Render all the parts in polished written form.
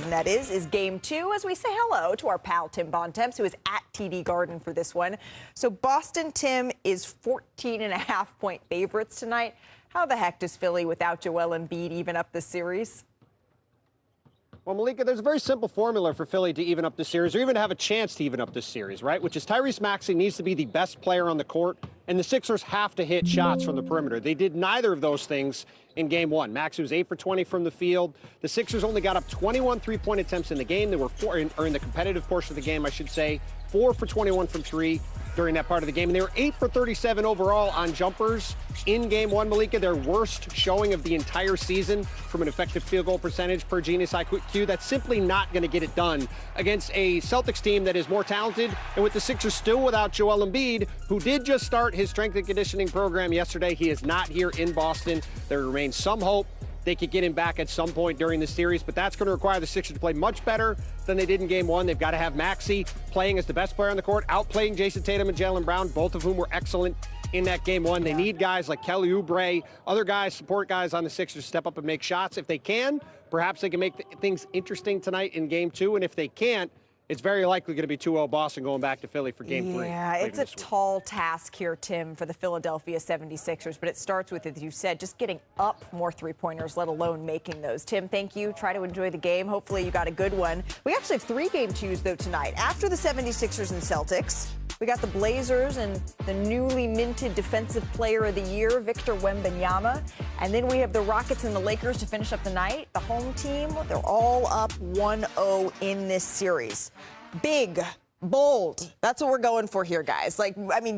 reason that is game 2, as we say hello to our pal Tim Bontemps, who is at TD Garden for this one. So Boston, Tim, is 14.5-point favorites tonight. How the heck does Philly without Joel Embiid even up this series? Well, Malika, there's a very simple formula for Philly to even up this series, or even to have a chance to even up this series, right? Which is Tyrese Maxey needs to be the best player on the court, and the Sixers have to hit shots from the perimeter. They did neither of those things in Game 1. Maxey was 8 for 20 from the field. The Sixers only got up 21 three-point attempts in the game. They were in the competitive portion of the game, I should say, 4 for 21 from 3 during that part of the game. And they were 8 for 37 overall on jumpers in Game 1, Malika, their worst showing of the entire season from an effective field goal percentage per Genius IQ. That's simply not going to get it done against a Celtics team that is more talented, and with the Sixers still without Joel Embiid, who did just start his strength and conditioning program yesterday. He is not here in Boston. There remains some hope they could get him back at some point during the series, but that's going to require the Sixers to play much better than they did in Game 1. They've got to have Maxey playing as the best player on the court, outplaying Jason Tatum and Jaylen Brown, both of whom were excellent in that Game 1. They need guys like Kelly Oubre, other guys, support guys on the Sixers to step up and make shots. If they can, perhaps they can make things interesting tonight in Game 2, and if they can't, it's very likely going to be 2-0 Boston going back to Philly for Game 3. Yeah, it's a tall task here, Tim, for the Philadelphia 76ers, but it starts with, as you said, just getting up more three-pointers, let alone making those. Tim, thank you. Try to enjoy the game. Hopefully you got a good one. We actually have 3 Game 2s, though, tonight. After the 76ers and Celtics, we got the Blazers and the newly minted Defensive Player of the Year, Victor Wembanyama. And then we have the Rockets and the Lakers to finish up the night. The home team, they're all up 1-0 in this series. Big, bold. That's what we're going for here, guys.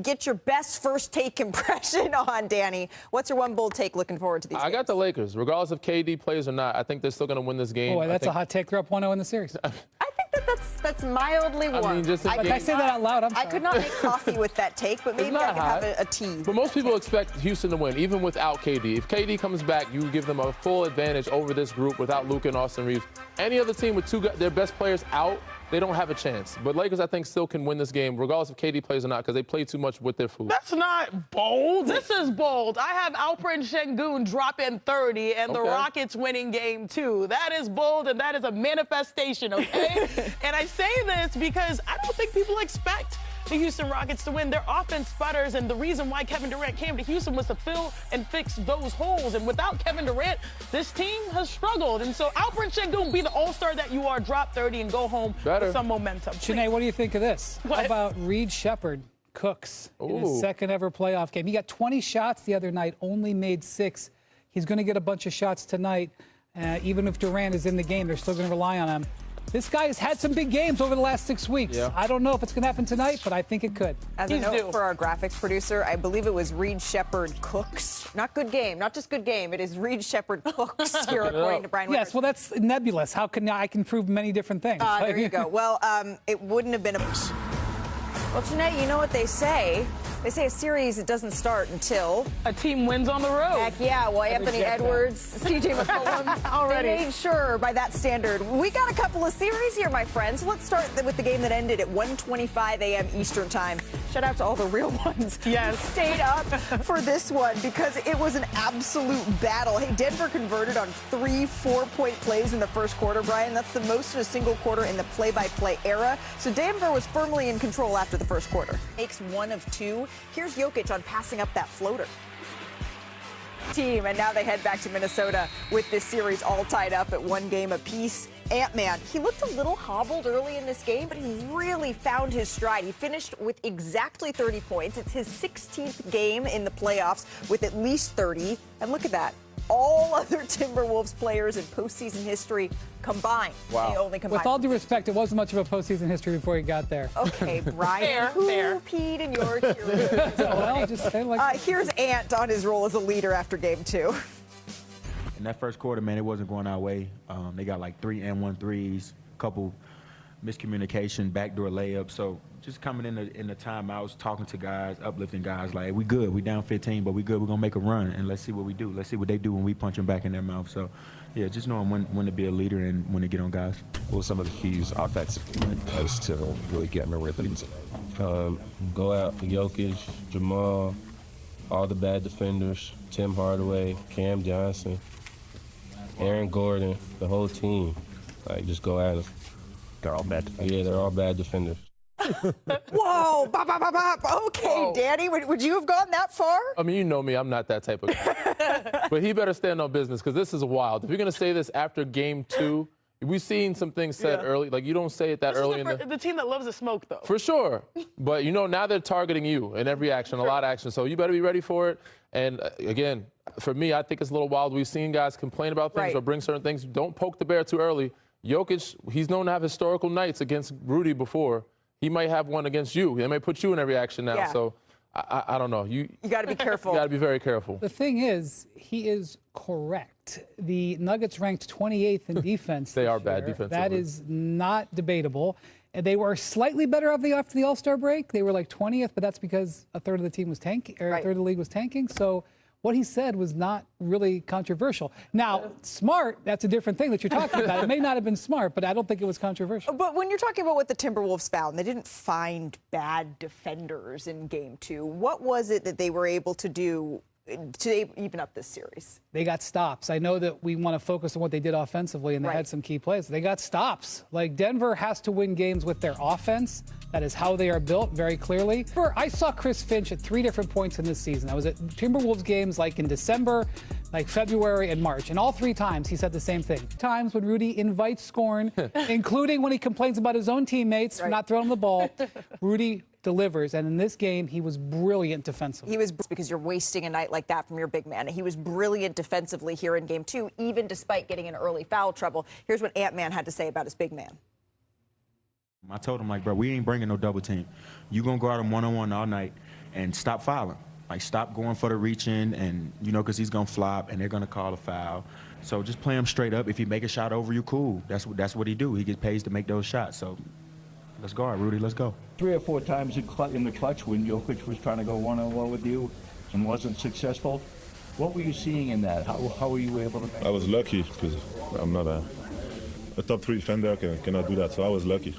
Get your best first take impression on, Danny. What's your one bold take looking forward to these games? I got the Lakers. Regardless if KD plays or not, I think they're still going to win this game. Boy, that's a hot take. They're up 1-0 in the series. I think that's mildly warm. I mean, just I say that out loud. I'm sorry. I could not make coffee with that take, but maybe I could have a tea. But most people expect Houston to win, even without KD. If KD comes back, you give them a full advantage over this group without Luka and Austin Reeves. Any other team with their best players out, they don't have a chance. But Lakers, I think, still can win this game, regardless if KD plays or not, because they play too much with their food. That's not bold. This is bold. I have Alperen Şengün dropping 30 and the Rockets winning Game 2. That is bold, and that is a manifestation, okay? And I say this because I don't think people expect the Houston Rockets to win. Their offense sputters, and the reason why Kevin Durant came to Houston was to fill and fix those holes. And without Kevin Durant, this team has struggled. And so Alperen Şengün, be the all-star that you are, drop 30 and go home with some momentum. Sinead, what do you think of this? How about Reed Shepherd cooks in his second ever playoff game? He got 20 shots the other night, only made 6. He's going to get a bunch of shots tonight. Even if Durant is in the game, they're still going to rely on him. This guy has had some big games over the last 6 weeks. Yeah. I don't know if it's going to happen tonight, but I think it could. As a note for our graphics producer, I believe it was Reed Shepherd cooks. Not good game, not just good game. It is Reed Shepherd cooks here, according to Brian Winters. Yes, well, that's nebulous. How can I can prove many different things? There you go. Well, it wouldn't have been a... Well, Jeanette, you know what they say. They say a series, it doesn't start until... a team wins on the road. Heck yeah. Well, Anthony Edwards, C.J. McCollum, already made sure by that standard. We got a couple of series here, my friends. Let's start with the game that ended at 1:25 a.m. Eastern time. Shout out to all the real ones. Yes. Stayed up for this one because it was an absolute battle. Hey, Denver converted on 3 4-point plays in the first quarter, Brian. That's the most in a single quarter in the play-by-play era. So Denver was firmly in control after the first quarter. Makes 1 of 2. Here's Jokic on passing up that floater. Team, and now they head back to Minnesota with this series all tied up at 1 game apiece. Ant-Man, he looked a little hobbled early in this game, but he really found his stride. He finished with exactly 30 points. It's his 16th game in the playoffs with at least 30. And look at that. All other Timberwolves players in postseason history combined. Wow. They only combined. With all due respect, it wasn't much of a postseason history before he got there. Okay, Brian. Fair. Peed in your cheerleaders. Well, just say here's Ant on his role as a leader after Game 2. In that first quarter, man, it wasn't going our way. They got like 3-and-1 threes, couple miscommunication, backdoor layups. So just coming in the timeouts, talking to guys, uplifting guys, like, hey, we good. We down 15, but we good. We're going to make a run, and let's see what we do. Let's see what they do when we punch them back in their mouth. So, yeah, just knowing when to be a leader and when to get on guys. Well, some of the keys offensively as to really get in the rhythm. Go out for Jokic, Jamal, all the bad defenders, Tim Hardaway, Cam Johnson, Aaron Gordon, the whole team. Like, just go at them. They're all bad defenders. Yeah, they're all bad defenders. Whoa, bop, bop, bop, bop. Okay, Whoa. Danny, would you have gone that far? I mean, you know me, I'm not that type of guy. But he better stand on business because this is wild. If you're going to say this after game 2, we've seen some things said early. Like, you don't say it that This early is in the team that loves the smoke, though. For sure. But, you know, now they're targeting you in every action, a lot of action. So you better be ready for it. And, again, for me, I think it's a little wild. We've seen guys complain about things or bring certain things. Don't poke the bear too early. Jokic, he's known to have historical nights against Rudy before. He might have one against you. They may put you in every action now. Yeah. So I don't know. You got to be careful. You got to be very careful. The thing is, he is correct. The Nuggets ranked 28th in defense. They are this bad year. defensively. That is not debatable. And they were slightly better after the All-Star break. They were like 20th, but that's because a third of the team was tanking, or a third of the league was tanking. So what he said was not really controversial. Now, smart, that's a different thing that you're talking about. It may not have been smart, but I don't think it was controversial. But when you're talking about what the Timberwolves found, they didn't find bad defenders in game 2. What was it that they were able to do to even up this series? They got stops. I know that we want to focus on what they did offensively, and they had some key plays. They got stops. Like, Denver has to win games with their offense. That is how they are built, very clearly. I saw Chris Finch at 3 different points in this season. I was at Timberwolves games like in December, like February and March, and all 3 times he said the same thing. Times when Rudy invites scorn, including when he complains about his own teammates for not throwing him the ball, Rudy delivers, and in this game, he was brilliant defensively. He was, because you're wasting a night like that from your big man. He was brilliant defensively here in game 2, even despite getting in early foul trouble. Here's what Ant-Man had to say about his big man. I told him, like, bro, we ain't bringing no double team. You gonna go out him one-on-one all night and stop fouling. Like, stop going for the reaching, and, you know, because he's gonna flop and they're gonna call a foul. So just play him straight up. If he make a shot over you, cool. That's what he do. He gets paid to make those shots. So let's go, Rudy. Let's go. 3 or 4 times in the clutch when Jokic was trying to go one-on-one with you and wasn't successful. What were you seeing in that? How were you able to? I was lucky because I'm not a top 3 defender cannot do that, so I was lucky.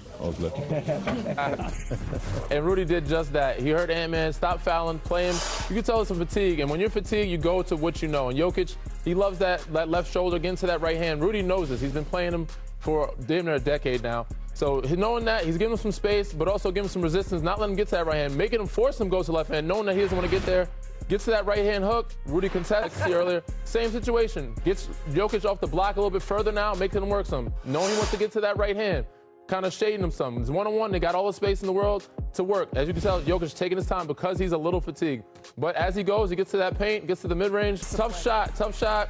And Rudy did just that. He heard Ant-Man, stop fouling, play him. You can tell it's some fatigue, and when you're fatigued, you go to what you know. And Jokic, he loves that left shoulder, getting to that right hand. Rudy knows this. He's been playing him for damn near a decade now. So knowing that, he's giving him some space, but also giving him some resistance, not letting him get to that right hand, making him force him to go to left hand, knowing that he doesn't want to get there. Gets to that right-hand hook. Rudy contests earlier. Same situation. Gets Jokic off the block a little bit further now, making him work some. Knowing he wants to get to that right hand, kind of shading him some. It's one-on-one. They got all the space in the world to work. As you can tell, Jokic taking his time because he's a little fatigued. But as he goes, he gets to that paint, gets to the mid-range. Tough shot.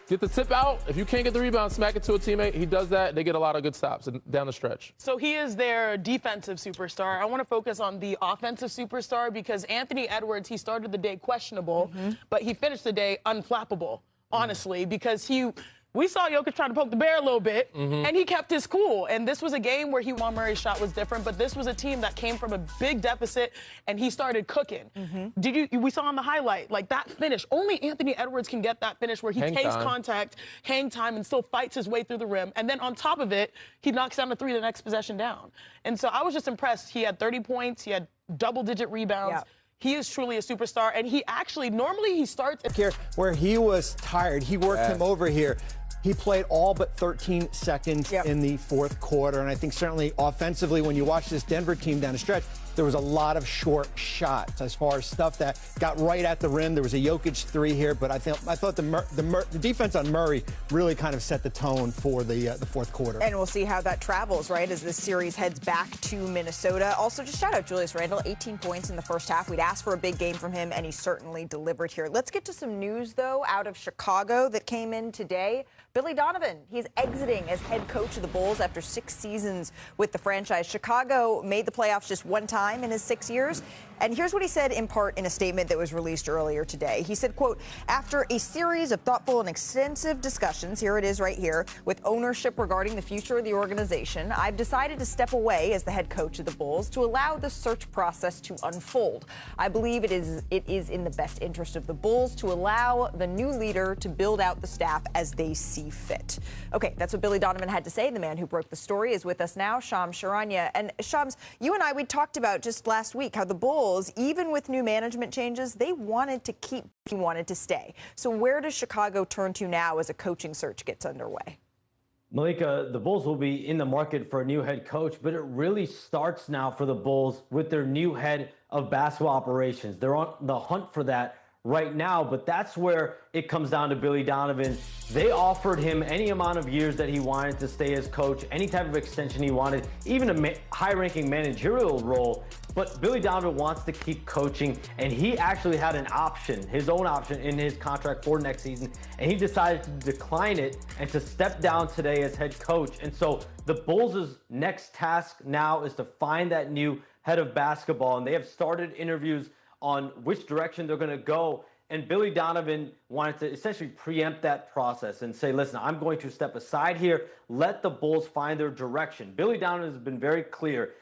Get the tip out. If you can't get the rebound, smack it to a teammate. He does that. They get a lot of good stops down the stretch. So he is their defensive superstar. I want to focus on the offensive superstar because Anthony Edwards, he started the day questionable, but he finished the day unflappable, honestly, because we saw Jokic trying to poke the bear a little bit, and he kept his cool. And this was a game where Jamal Murray's shot was different, but this was a team that came from a big deficit, and he started cooking. We saw on the highlight, like that finish. Only Anthony Edwards can get that finish where he takes contact, hang time, and still fights his way through the rim. And then on top of it, he knocks down the 3 the next possession down. And so I was just impressed. He had 30 points. He had double-digit rebounds. Yeah. He is truly a superstar, and he actually, normally he starts here where he was tired. He worked him over here. He played all but 13 seconds in the 4th quarter, and I think certainly offensively, when you watch this Denver team down the stretch, there was a lot of short shots as far as stuff that got right at the rim. There was a Jokic 3 here, but I thought the defense on Murray really kind of set the tone for the 4th quarter. And we'll see how that travels, right, as this series heads back to Minnesota. Also, just shout out Julius Randle, 18 points in the first half. We'd asked for a big game from him, and he certainly delivered here. Let's get to some news, though, out of Chicago that came in today. Billy Donovan, he's exiting as head coach of the Bulls after 6 seasons with the franchise. Chicago made the playoffs just 1 time in his 6 years. And here's what he said in part in a statement that was released earlier today. He said, quote, after a series of thoughtful and extensive discussions, here it is right here, with ownership regarding the future of the organization, I've decided to step away as the head coach of the Bulls to allow the search process to unfold. I believe it is in the best interest of the Bulls to allow the new leader to build out the staff as they see fit. Okay, that's what Billy Donovan had to say. The man who broke the story is with us now, Shams Charania. And Shams, you and I, we talked about just last week how the Bulls, even with new management changes, they wanted to stay. So where does Chicago turn to now as a coaching search gets underway? Malika, the Bulls will be in the market for a new head coach, but it really starts now for the Bulls with their new head of basketball operations. They're on the hunt for that right now, but that's where it comes down to Billy Donovan. They offered him any amount of years that he wanted to stay as coach, any type of extension he wanted, even a high-ranking managerial role. But Billy Donovan wants to keep coaching, and he actually had an option, his own option in his contract for next season, and he decided to decline it and to step down today as head coach. And so the Bulls' next task now is to find that new head of basketball, and they have started interviews on which direction they're going to go. And Billy Donovan wanted to essentially preempt that process and say, listen, I'm going to step aside here, let the Bulls find their direction. Billy Donovan has been very clear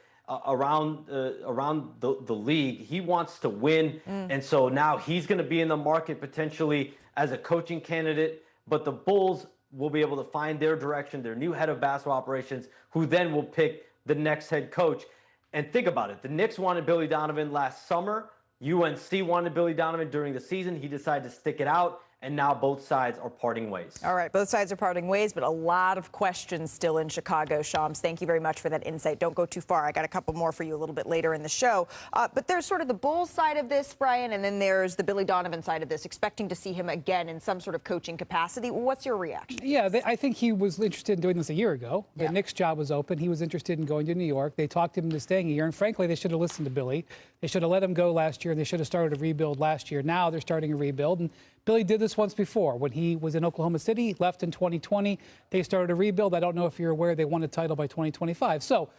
around the league. He wants to win. And so now he's going to be in the market potentially as a coaching candidate, but the Bulls will be able to find their direction, their new head of basketball operations, who then will pick the next head coach. And think about it. The Knicks wanted Billy Donovan last summer. UNC wanted Billy Donovan during the season. He decided to stick it out, and now both sides are parting ways. All right, both sides are parting ways, but a lot of questions still in Chicago. Shams, thank you very much for that insight. Don't go too far. I got a couple more for you a little bit later in the show. But there's sort of the Bulls side of this, Brian, and then there's the Billy Donovan side of this, expecting to see him again in some sort of coaching capacity. What's your reaction? Yeah, I think he was interested in doing this a year ago. The Knicks job was open. He was interested in going to New York. They talked him into staying a year, and frankly, they should have listened to Billy. They should have let him go last year, and they should have started a rebuild last year. Now they're starting a rebuild, and Billy did this once before. When he was in Oklahoma City, left in 2020, they started a rebuild. I don't know if you're aware they won a title by 2025. So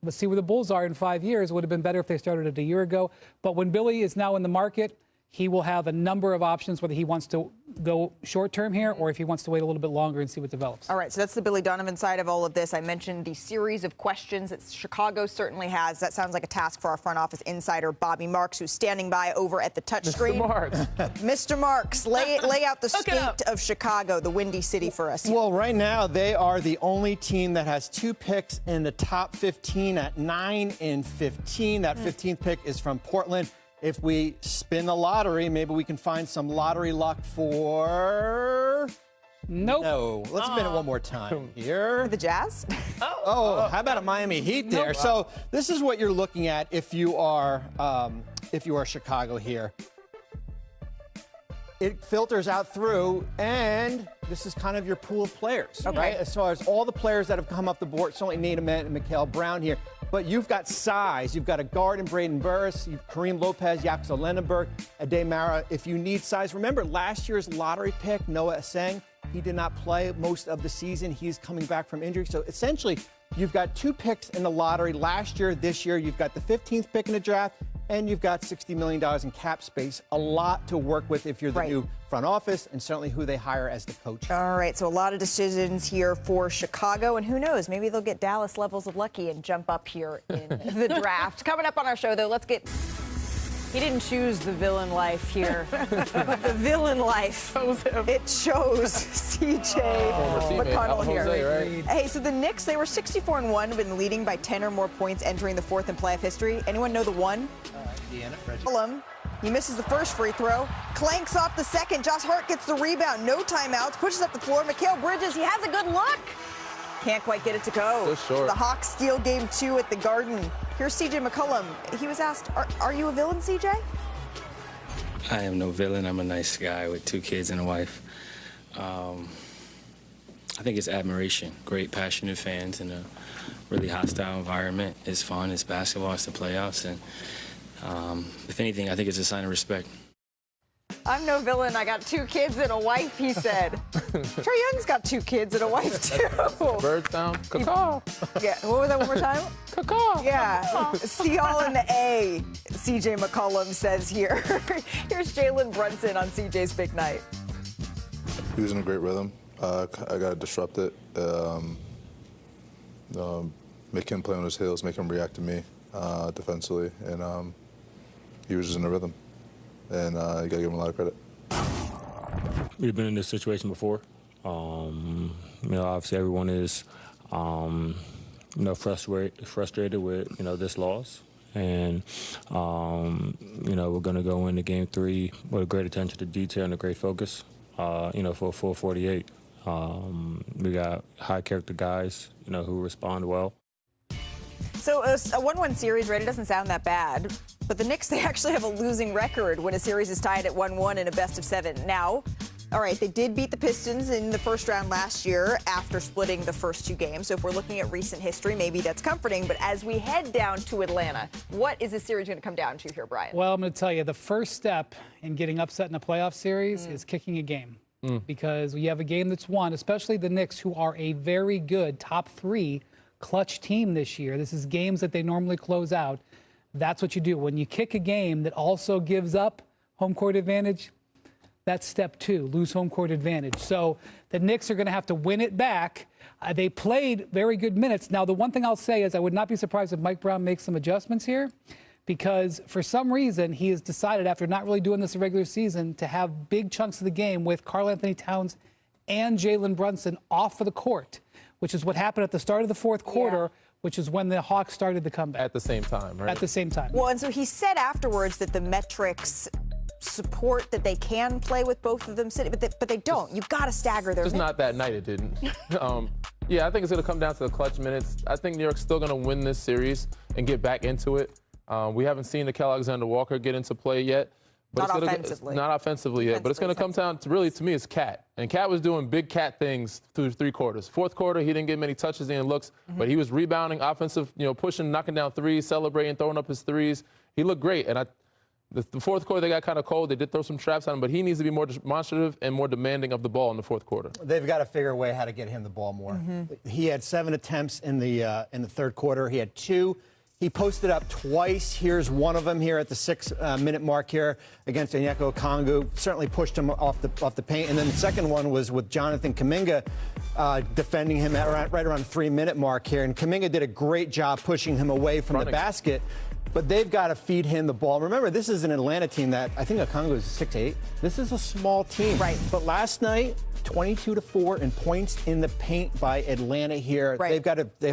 let's see where the Bulls are in 5 years. It would have been better if they started it a year ago. But when Billy is now in the market, he will have a number of options, whether he wants to go short-term here or if he wants to wait a little bit longer and see what develops. All right, so that's the Billy Donovan side of all of this. I mentioned the series of questions that Chicago certainly has. That sounds like a task for our front office insider, Bobby Marks, who's standing by over at the touchscreen. Mr. Marks. Mr. Marks, lay out the state of Chicago, the Windy City, for us. Well, right now, they are the only team that has 2 picks in the top 15 at 9 and 15. That 15th pick is from Portland. If we spin the lottery, maybe we can find some lottery luck for... Nope. No. Let's spin it one more time here. The Jazz? Oh, how about a Miami Heat there? Nope. So this is what you're looking at if you are Chicago here. It filters out through, and this is kind of your pool of players. Okay. Right? As far as all the players that have come up the board, certainly Nate Ament and Mikael Brown here. But you've got size. You've got a guard in Braden Burris. You've Kareem Lopez, Yaxel Lenenberg, Ade Mara. If you need size, remember last year's lottery pick, Noah Aseng, he did not play most of the season. He's coming back from injury. So essentially, you've got 2 picks in the lottery last year, this year. You've got the 15th pick in the draft, and you've got $60 million in cap space. A lot to work with if you're the new front office, and certainly who they hire as the coach. All right, so a lot of decisions here for Chicago, and who knows, maybe they'll get Dallas levels of lucky and jump up here in the draft. Coming up on our show, though, let's get... He didn't choose the villain life here. The villain life. It chose C.J. McConnell here. Jose, right? Hey, so the Knicks, they were 64-1, been leading by 10 or more points entering the 4th in playoff history. Anyone know the one? Deanna. He misses the first free throw, clanks off the second. Josh Hart gets the rebound, no timeouts, pushes up the floor. Mikal Bridges, he has a good look. Can't quite get it to go. The Hawks steal game 2 at the Garden. Here's C.J. McCollum. He was asked, are you a villain, C.J.? I am no villain. I'm a nice guy with 2 kids and a wife. I think it's admiration. Great, passionate fans in a really hostile environment. It's fun. It's basketball. It's the playoffs. And if anything, I think it's a sign of respect. I'm no villain. I got 2 kids and a wife, he said. Trae Young's got 2 kids and a wife, too. Bird sound. Caw. Yeah, what was that one more time? Caw. Yeah. See all in the A, C.J. McCollum says here. Here's Jalen Brunson on C.J.'s big night. He was in a great rhythm. I got to disrupt it, make him play on his heels, make him react to me defensively, and he was just in a rhythm. And you got to give him a lot of credit. We've been in this situation before. Obviously everyone is, frustrated with, this loss. And, we're going to go into game 3 with a great attention to detail and a great focus, for a full 48. We got high character guys, who respond well. So a 1-1 series, right? It doesn't sound that bad. But the Knicks, they actually have a losing record when a series is tied at 1-1 in a best-of-7. Now, all right, they did beat the Pistons in the first round last year after splitting the first 2 games. So if we're looking at recent history, maybe that's comforting. But as we head down to Atlanta, what is this series going to come down to here, Brian? Well, I'm going to tell you, the first step in getting upset in a playoff series is kicking a game. Because you have a game that's won, especially the Knicks, who are a very good top 3 clutch team this year. This is games that they normally close out. That's what you do. When you kick a game that also gives up home court advantage, that's step 2, lose home court advantage. So the Knicks are going to have to win it back. They played very good minutes. Now, the one thing I'll say is I would not be surprised if Mike Brown makes some adjustments here, because for some reason he has decided, after not really doing this in regular season, to have big chunks of the game with Karl-Anthony Towns and Jalen Brunson off of the court, which is what happened at the start of the fourth quarter, which is when the Hawks started the comeback. At the same time, right? At the same time. Well, and so he said afterwards that the metrics support that they can play with both of them sitting, but they don't. You've got to stagger their minutes. Just not that night, it didn't. Yeah, I think it's going to come down to the clutch minutes. I think New York's still going to win this series and get back into it. We haven't seen Nickeil Alexander-Walker get into play yet. But not offensively. Not offensively yet, but it's going to come down to, really, to me, it's Cat. And Cat was doing big Cat things through 3 quarters. Fourth quarter, he didn't get many touches and looks, but he was rebounding, offensive, pushing, knocking down threes, celebrating, throwing up his threes. He looked great. And the fourth quarter, they got kind of cold. They did throw some traps on him, but he needs to be more demonstrative and more demanding of the ball in the fourth quarter. They've got to figure a way how to get him the ball more. He had 7 attempts in the third quarter. He had 2. He posted up twice. Here's one of them here at the 6-minute mark here against Onyeka Okongwu. Certainly pushed him off the paint. And then the second one was with Jonathan Kuminga defending him at right around the 3-minute mark here. And Kuminga did a great job pushing him away from the basket. But they've got to feed him the ball. Remember, this is an Atlanta team that I think Okongwu is 6'8". This is a small team. Right. But last night, 22-4 in points in the paint by Atlanta here. Right. They've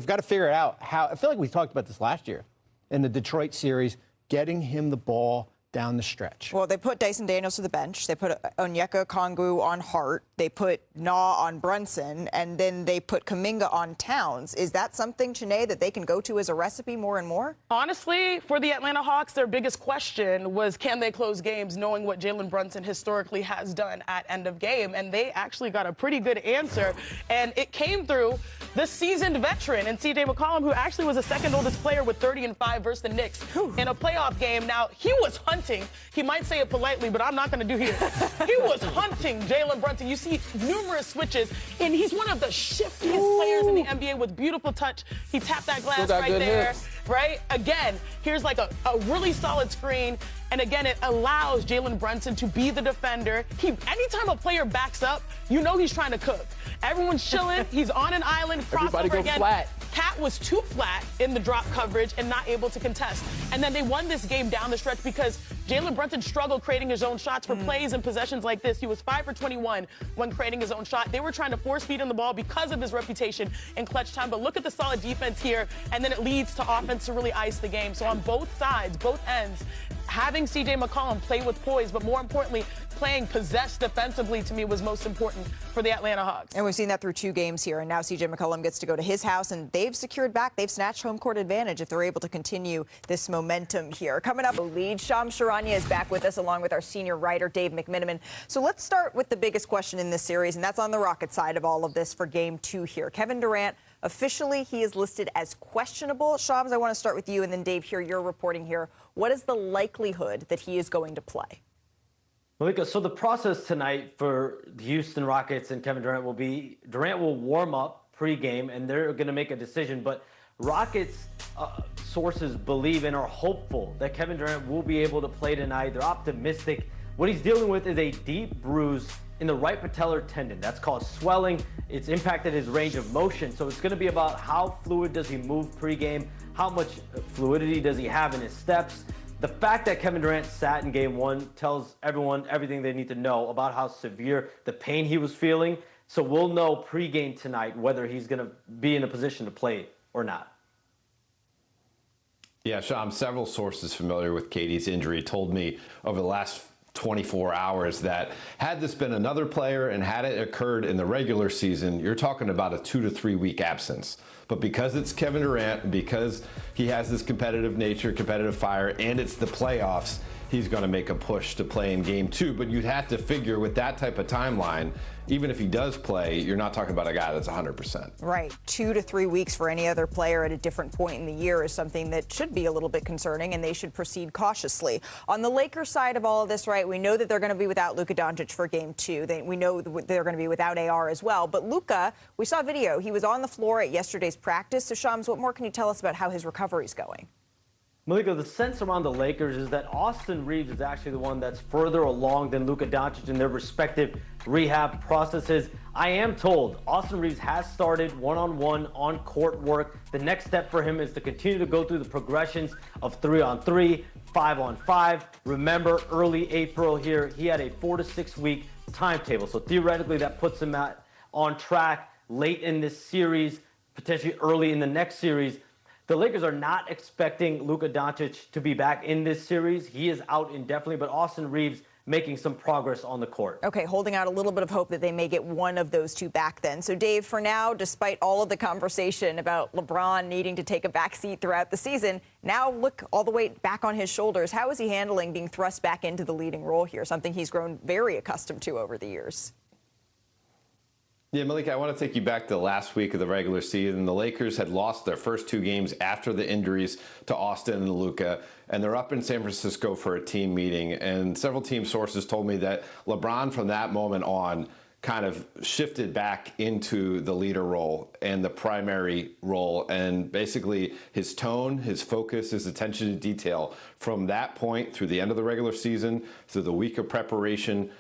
got to figure out how. I feel like we talked about this last year in the Detroit series, getting him the ball down the stretch. Well, they put Dyson Daniels to the bench. They put Onyeka Okongwu on Hart. They put Nah on Brunson. And then they put Kuminga on Towns. Is that something, Chiney, that they can go to as a recipe more and more? Honestly, for the Atlanta Hawks, their biggest question was, can they close games, knowing what Jalen Brunson historically has done at end of game? And they actually got a pretty good answer. And it came through the seasoned veteran and C.J. McCollum, who actually was the second oldest player with 30-5 versus the Knicks in a playoff game. Now, he was hunting. He might say it politely, but I'm not going to do here. He was hunting Jalen Brunson. You see numerous switches, and he's one of the shiftiest players in the NBA with beautiful touch. He tapped that glass right there. Hips. Right? Again, here's like a really solid screen. And again, it allows Jalen Brunson to be the defender. Anytime a player backs up, you know he's trying to cook. Everyone's chilling. He's on an island. Everybody go again. flat. Cat was too flat in the drop coverage and not able to contest. And then they won this game down the stretch because Jalen Brunson struggled creating his own shots for plays and possessions like this. He was 5 for 21 when creating his own shot. They were trying to force feed him the ball because of his reputation in clutch time. But look at the solid defense here, and then it leads to offense to really ice the game. So on both sides, both ends, having C.J. McCollum play with poise, but more importantly, playing possessed defensively, to me, was most important for the Atlanta Hawks. And we've seen that through 2 games here. And now C.J. McCollum gets to go to his house, and they've secured back. They've snatched home court advantage if they're able to continue this momentum here. Coming up, lead Shams Charania is back with us, along with our senior writer, Dave McMenamin. So let's start with the biggest question in this series, and that's on the Rocket side of all of this for Game 2 here. Kevin Durant, officially, he is listed as questionable. Shams, I want to start with you, and then Dave, here, you're reporting here. What is the likelihood that he is going to play? Malika, so the process tonight for the Houston Rockets and Kevin Durant will be, Durant will warm up pregame, and they're going to make a decision. But Rockets sources believe and are hopeful that Kevin Durant will be able to play tonight. They're optimistic. What he's dealing with is a deep bruise in the right patellar tendon. That's caused swelling. It's impacted his range of motion. So it's going to be about how fluid does he move pregame, how much fluidity does he have in his steps. The fact that Kevin Durant sat in Game 1 tells everyone everything they need to know about how severe the pain he was feeling. So we'll know pregame tonight whether he's going to be in a position to play or not. Yeah, Sham, several sources familiar with KD's injury told me over the last 24 hours that had this been another player and had it occurred in the regular season, you're talking about a 2 to 3 week absence. But because it's Kevin Durant, because he has this competitive nature, competitive fire, and it's the playoffs, he's going to make a push to play in game 2. But you'd have to figure with that type of timeline, even if he does play, you're not talking about a guy that's 100%. Right. 2 to 3 weeks for any other player at a different point in the year is something that should be a little bit concerning, and they should proceed cautiously. On the Lakers side of all of this, right, we know that they're going to be without Luka Doncic for game 2. We know they're going to be without AR as well. But Luka, we saw video. He was on the floor at yesterday's practice. So, Shams, what more can you tell us about how his recovery is going? Malika, the sense around the Lakers is that Austin Reeves is actually the one that's further along than Luka Doncic in their respective rehab processes. I am told Austin Reeves has started one-on-one on-court work. The next step for him is to continue to go through the progressions of 3-on-3, 5-on-5. Remember, early April here, he had a 4 to 6 week timetable. So theoretically, that puts him on track late in this series, potentially early in the next series. The Lakers are not expecting Luka Doncic to be back in this series. He is out indefinitely, but Austin Reeves making some progress on the court. Okay, holding out a little bit of hope that they may get one of those two back then. So, Dave, for now, despite all of the conversation about LeBron needing to take a back seat throughout the season, now look all the way back on his shoulders. How is he handling being thrust back into the leading role here, something he's grown very accustomed to over the years? Yeah, Malika, I want to take you back to the last week of the regular season. The Lakers had lost their first 2 games after the injuries to Austin and Luka, and they're up in San Francisco for a team meeting. And several team sources told me that LeBron, from that moment on, kind of shifted back into the leader role and the primary role. And basically his tone, his focus, his attention to detail from that point through the end of the regular season, through the week of preparation,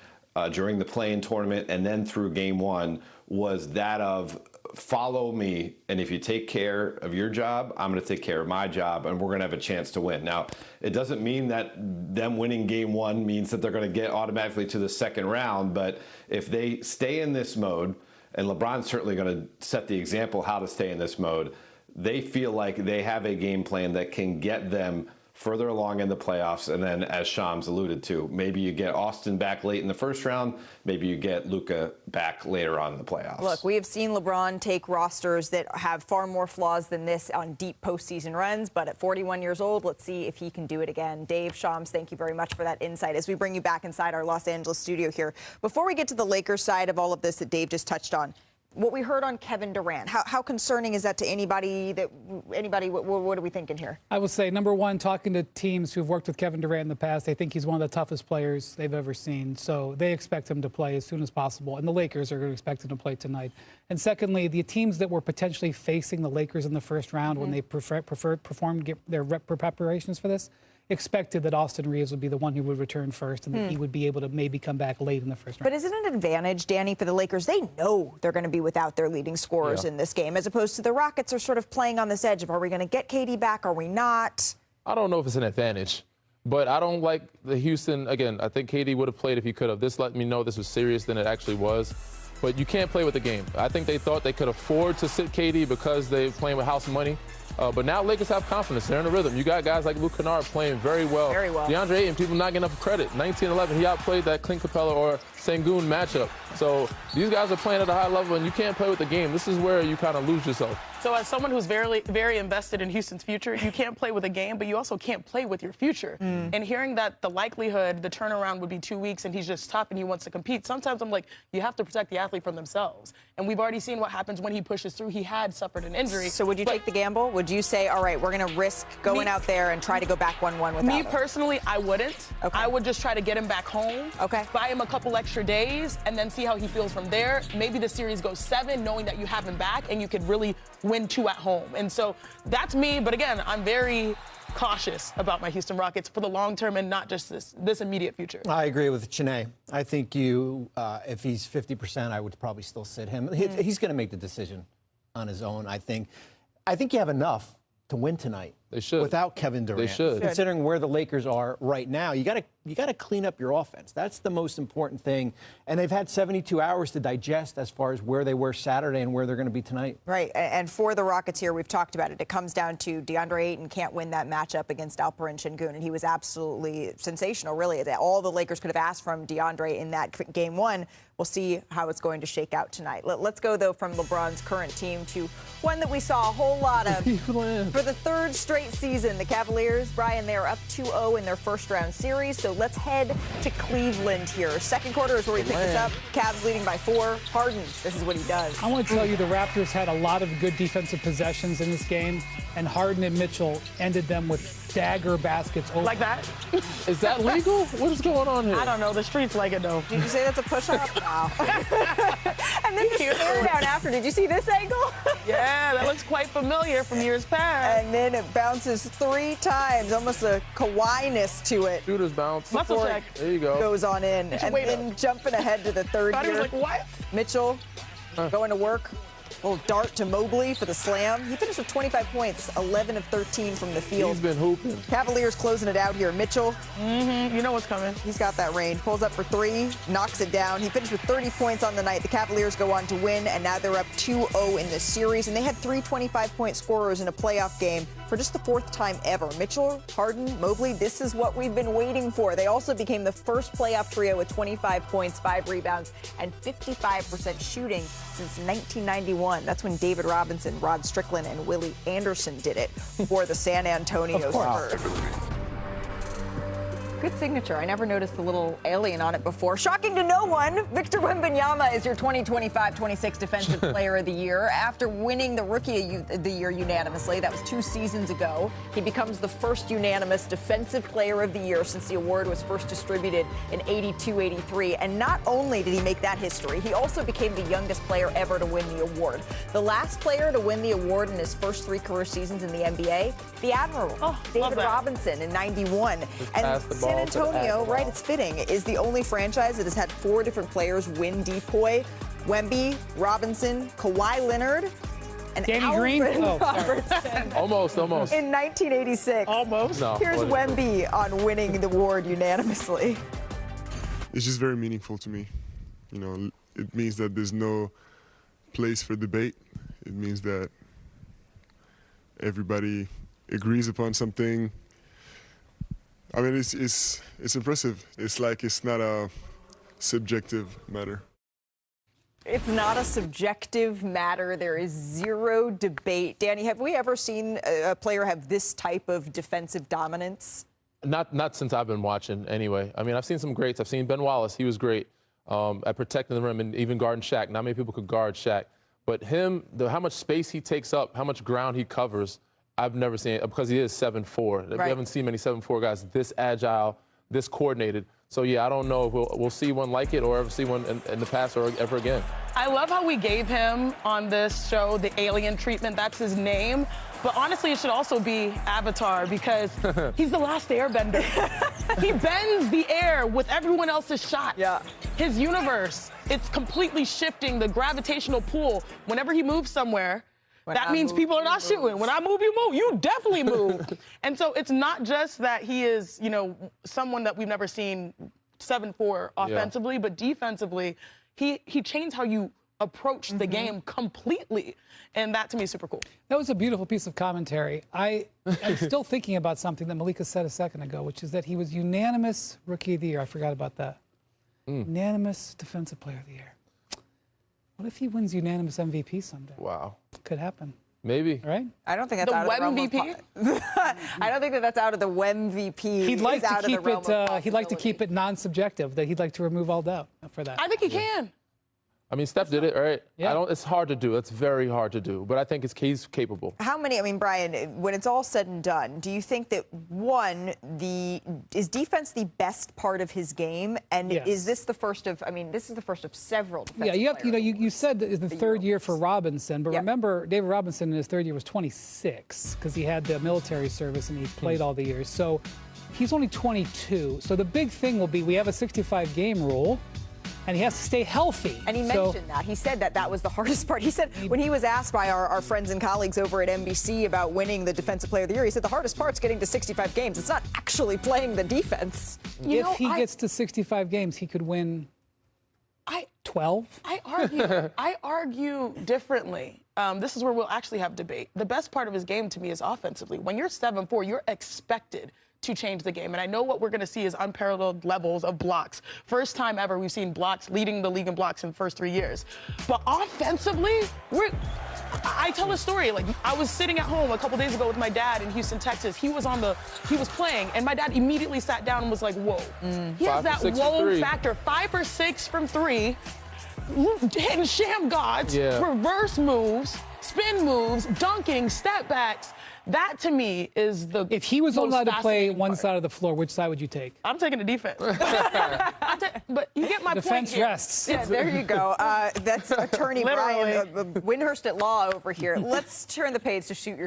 during the play-in tournament, and then through game 1 was that of follow me, and if you take care of your job, I'm going to take care of my job, and we're going to have a chance to win. Now, it doesn't mean that them winning game 1 means that they're going to get automatically to the second round, but if they stay in this mode, and LeBron's certainly going to set the example how to stay in this mode, they feel like they have a game plan that can get them further along in the playoffs. And then, as Shams alluded to, maybe you get Austin back late in the first round. Maybe you get Luka back later on in the playoffs. Look, we have seen LeBron take rosters that have far more flaws than this on deep postseason runs. But at 41 years old, let's see if he can do it again. Dave, Shams, thank you very much for that insight as we bring you back inside our Los Angeles studio here. Before we get to the Lakers side of all of this that Dave just touched on, what we heard on Kevin Durant, how concerning is that to anybody? What are we thinking here? I would say, number one, talking to teams who've worked with Kevin Durant in the past, they think he's one of the toughest players they've ever seen. So they expect him to play as soon as possible. And the Lakers are going to expect him to play tonight. And secondly, the teams that were potentially facing the Lakers in the first round when they performed their preparations for this, expected that Austin Reeves would be the one who would return first and that he would be able to maybe come back late in the first round. But isn't it an advantage, Danny, for the Lakers? They know they're going to be without their leading scorers in this game, as opposed to the Rockets are sort of playing on this edge of, are we going to get KD back? Are we not? I don't know if it's an advantage, but I don't like the Houston. Again, I think KD would have played if he could have. This let me know this was serious than it actually was. But you can't play with the game. I think they thought they could afford to sit KD because they're playing with house money. But now Lakers have confidence. They're in a rhythm. You got guys like Luke Kennard playing very well. Very well. DeAndre Ayton, people not getting enough credit. 19-11, he outplayed that Clint Capella or Sengun matchup. So these guys are playing at a high level, and you can't play with the game. This is where you kind of lose yourself. So as someone who's very, very invested in Houston's future, you can't play with a game, but you also can't play with your future. And hearing that the likelihood, the turnaround would be 2 weeks and he's just tough and he wants to compete, sometimes I'm like, you have to protect the athlete from themselves. And we've already seen what happens when he pushes through. He had suffered an injury. So would you take the gamble? Would you say, all right, we're going to risk going out there and try to go back 1-1 without Me him? Personally, I wouldn't. Okay. I would just try to get him back home. Okay. Buy him a couple extra days and then see how he feels from there. Maybe the series goes 7, knowing that you have him back and you could really win 2 at home. And so that's me. But again, I'm very cautious about my Houston Rockets for the long term and not just this immediate future. I agree with Chiney. I think if he's 50%, I would probably still sit him. He's going to make the decision on his own, I think. I think you have enough to win tonight. They should. Without Kevin Durant. They should. Considering where the Lakers are right now, you got to clean up your offense. That's the most important thing. And they've had 72 hours to digest as far as where they were Saturday and where they're going to be tonight. Right. And for the Rockets here, we've talked about it. It comes down to DeAndre Ayton can't win that matchup against Alperen Şengün, and he was absolutely sensational, really. All the Lakers could have asked from DeAndre in that game one. We'll see how it's going to shake out tonight. Let's go, though, from LeBron's current team to one that we saw a whole lot of. For the third straight season, the Cavaliers, Brian, they are up 2-0 in their first-round series. So let's head to Cleveland here. Second quarter is where we pick this up. Cavs leading by 4. Harden, this is what he does. I want to tell you the Raptors had a lot of good defensive possessions in this game, and Harden and Mitchell ended them with dagger baskets. Like that? Is that legal? What is going on here? I don't know. The streets like it, though. Did you say that's a push-up? Wow. And then the stare down after. Did you see this angle? Yeah, that looks quite familiar from years past. And then it bounces 3 times, almost a Kawhi-ness to it. Shooter's bounce. Muscle check. There you go. Goes on in. And then jumping ahead to the third Thought he year. was like, what? Mitchell going to work. Little dart to Mobley for the slam. He finished with 25 points, 11 of 13 from the field. He's been hooping. Cavaliers closing it out here. Mitchell. You know what's coming. He's got that range. Pulls up for 3, knocks it down. He finished with 30 points on the night. The Cavaliers go on to win, and now they're up 2-0 in the series. And they had 3 25-point scorers in a playoff game for just the 4th time ever. Mitchell, Harden, Mobley, this is what we've been waiting for. They also became the first playoff trio with 25 points, 5 rebounds, and 55% shooting since 1991. That's when David Robinson, Rod Strickland, and Willie Anderson did it for the San Antonio Spurs. Good signature. I never noticed the little alien on it before. Shocking to no one, Victor Wembanyama is your 2025-26 Defensive Player of the Year. After winning the Rookie of the Year unanimously, that was 2 seasons ago, he becomes the first unanimous Defensive Player of the Year since the award was first distributed in 82-83. And not only did he make that history, he also became the youngest player ever to win the award. The last player to win the award in his first 3 career seasons in the NBA, the Admiral, David Robinson in 91. And San Antonio, right, it's fitting, is the only franchise that has had 4 different players win Depoy. Wemby, Robinson, Kawhi Leonard, and Danny Green? Robertson. Almost. In 1986. Almost. No, Here's Wemby on winning the award unanimously. It's just very meaningful to me. You know, it means that there's no place for debate. It means that everybody agrees upon something. I mean, it's impressive. It's like it's not a subjective matter. It's not a subjective matter. There is zero debate. Danny, have we ever seen a player have this type of defensive dominance? Not since I've been watching, anyway. I mean, I've seen some greats. I've seen Ben Wallace. He was great at protecting the rim and even guarding Shaq. Not many people could guard Shaq. But him, how much space he takes up, how much ground he covers, I've never seen it because he is 7'4". Right. We haven't seen many 7'4" guys this agile, this coordinated. So, yeah, I don't know if we'll see one like it or ever see one in the past or ever again. I love how we gave him on this show the alien treatment. That's his name. But honestly, it should also be Avatar because he's the last airbender. He bends the air with everyone else's shots. Yeah. His universe, it's completely shifting the gravitational pull. Whenever he moves somewhere, that means people are not shooting. When I move, you move. You definitely move. And so it's not just that he is, you know, someone that we've never seen 7'4" offensively, but defensively, he changed how you approach the game completely. And that, to me, is super cool. That was a beautiful piece of commentary. I'm still thinking about something that Malika said a second ago, which is that he was unanimous Rookie of the Year. I forgot about that. Unanimous Defensive Player of the Year. What if he wins unanimous MVP someday? Wow. Could happen. Maybe. Right? I don't think that's out of the realm of I don't think that's out of the MVP. He'd like to keep it. He'd like to keep it non-subjective. That he'd like to remove all doubt for that. I think he can. I mean, Steph did it, right? Yeah. It's hard to do. It's very hard to do. But I think he's capable. How many, I mean, Brian, when it's all said and done, do you think that, one, is defense the best part of his game? And is this the first of, I mean, this is the first of several defensive you said that the third year for Robinson, but remember, David Robinson in his third year was 26 because he had the military service and he played all the years. So he's only 22. So the big thing will be we have a 65-game rule. and he has to stay healthy. And he mentioned that. He said that was the hardest part. He said when he was asked by our friends and colleagues over at NBC about winning the Defensive Player of the Year, he said the hardest part's getting to 65 games. It's not actually playing the defense. If he gets to 65 games, he could win 12. I argue differently. This is where we'll actually have debate. The best part of his game to me is offensively. When you're 7'4", you're expected to change the game. And I know what we're going to see is unparalleled levels of blocks. First time ever we've seen blocks leading the league in blocks in the first 3 years. But offensively, I tell a story. Like, I was sitting at home a couple days ago with my dad in Houston, Texas. He was playing, and my dad immediately sat down and was like, whoa. He has that whoa factor. 5 or 6 from 3, hitting sham gods, reverse moves, spin moves, dunking, step backs. That, to me, is the If he was allowed to play one part. side of the floor, which side would you take? I'm taking the defense. But you get my point Defense here. rests. Yeah, there you go. That's attorney Brian Windhurst at Law over here. Let's turn the page to shoot your